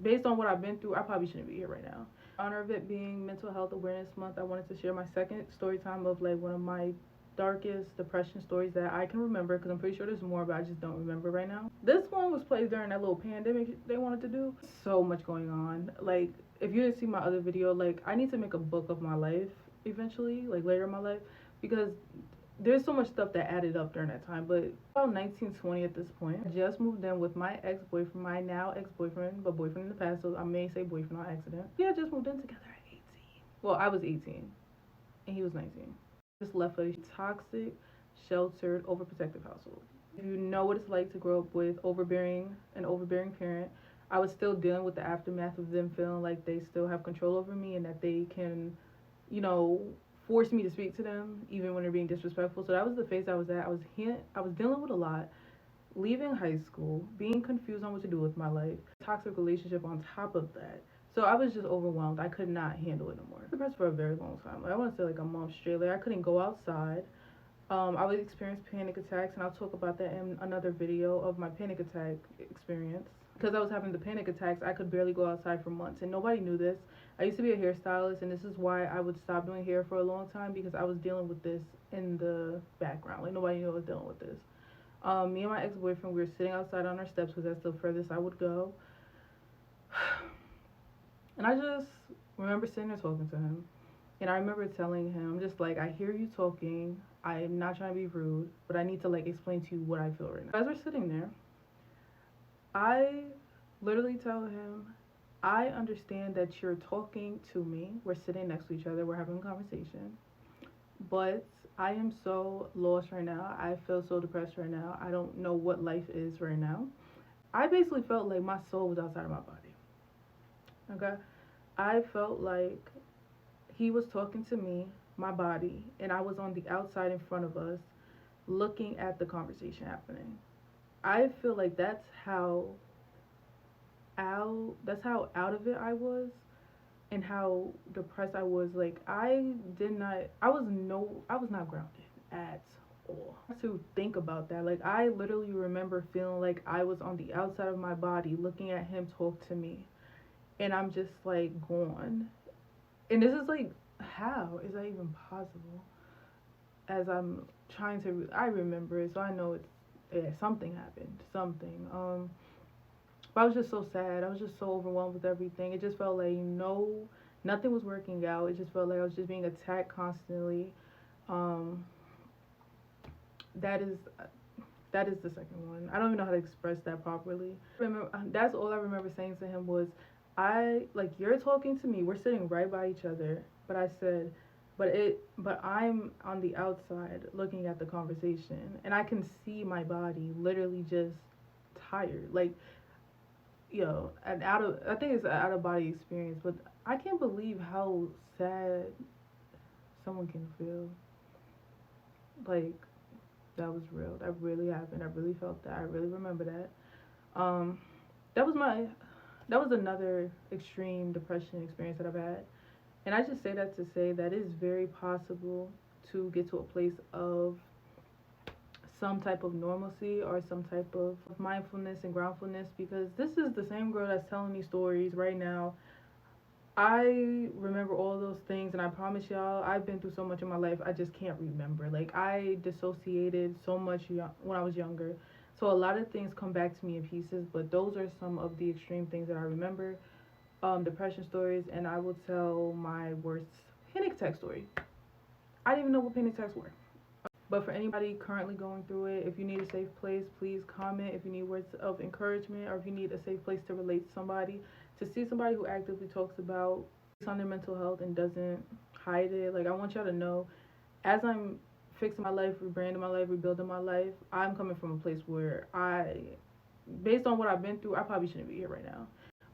Based on what I've been through, I probably shouldn't be here right now. In honor of it being Mental Health Awareness Month, I wanted to share my second story time of like one of my darkest depression stories that I can remember, because I'm pretty sure there's more, but I just don't remember right now. This one was played during that little pandemic they wanted to do. So much going on. Like, if you didn't see my other video, like, I need to make a book of my life eventually, like later in my life, because there's so much stuff that added up during that time. But about 1920 at this point, I just moved in with my ex-boyfriend, my now ex-boyfriend, but boyfriend in the past, so I may say boyfriend on accident. We had just moved in together at 18. Well, I was 18 and he was 19. Just left a toxic, sheltered, overprotective household. If you know what it's like to grow up with an overbearing parent, I was still dealing with the aftermath of them feeling like they still have control over me and that they can, you know, force me to speak to them even when they're being disrespectful. So that was the phase I was at. I was dealing with a lot. Leaving high school, being confused on what to do with my life, toxic relationship on top of that. So I was just overwhelmed. I could not handle it no more. I was depressed for a very long time. Like, I want to say like a month straight. Like, I couldn't go outside. I would experience panic attacks, and I'll talk about that in another video of my panic attack experience. Because I was having the panic attacks, I could barely go outside for months, and nobody knew this. I used to be a hairstylist, and this is why I would stop doing hair for a long time, because I was dealing with this in the background. Like, nobody knew I was dealing with this. Me and my ex-boyfriend, we were sitting outside on our steps because that's the furthest I would go. And I just remember sitting there talking to him. And I remember telling him, just like, I hear you talking. I'm not trying to be rude, but I need to like explain to you what I feel right now. As we're sitting there, I literally tell him, I understand that you're talking to me. We're sitting next to each other. We're having a conversation. But I am so lost right now. I feel so depressed right now. I don't know what life is right now. I basically felt like my soul was outside of my body. Okay? I felt like he was talking to me, my body, and I was on the outside in front of us looking at the conversation happening. I feel like that's how out of it I was, and how depressed I was. Like, I was not grounded at all. To think about that, like, I literally remember feeling like I was on the outside of my body looking at him talk to me, and I'm just like gone. And this is like, how is that even possible? As I'm trying to, I remember it, so I know something happened, something. But I was just so sad. I was just so overwhelmed with everything. It just felt like nothing was working out. It just felt like I was just being attacked constantly. Um, that is that is the second one. I don't even know how to express that properly. That's all I remember saying to him was, I like, you're talking to me. We're sitting right by each other. But I said, but I'm on the outside looking at the conversation, and I can see my body literally just tired. Like, I think it's an out of body experience, but I can't believe how sad someone can feel. Like, that was real. That really happened. I really felt that. I really remember that. Um, that was my that was another extreme depression experience that I've had. And I just say that to say that it's very possible to get to a place of some type of normalcy or some type of mindfulness and groundfulness, because this is the same girl that's telling me stories right now. I remember all those things, and I promise y'all, I've been through so much in my life, I just can't remember. Like, I dissociated so much when I was younger. So a lot of things come back to me in pieces, but those are some of the extreme things that I remember. Depression stories, and I will tell my worst panic attack story. I didn't even know what panic attacks were. But for anybody currently going through it, if you need a safe place, please comment. If you need words of encouragement, or if you need a safe place to relate to somebody, to see somebody who actively talks about on their mental health and doesn't hide it. Like, I want y'all to know, as I'm fixing my life, rebranding my life, rebuilding my life, I'm coming from a place where based on what I've been through, I probably shouldn't be here right now.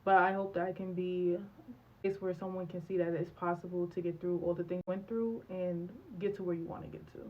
But I hope that I can be a place where someone can see that it's possible to get through all the things you went through and get to where you want to get to.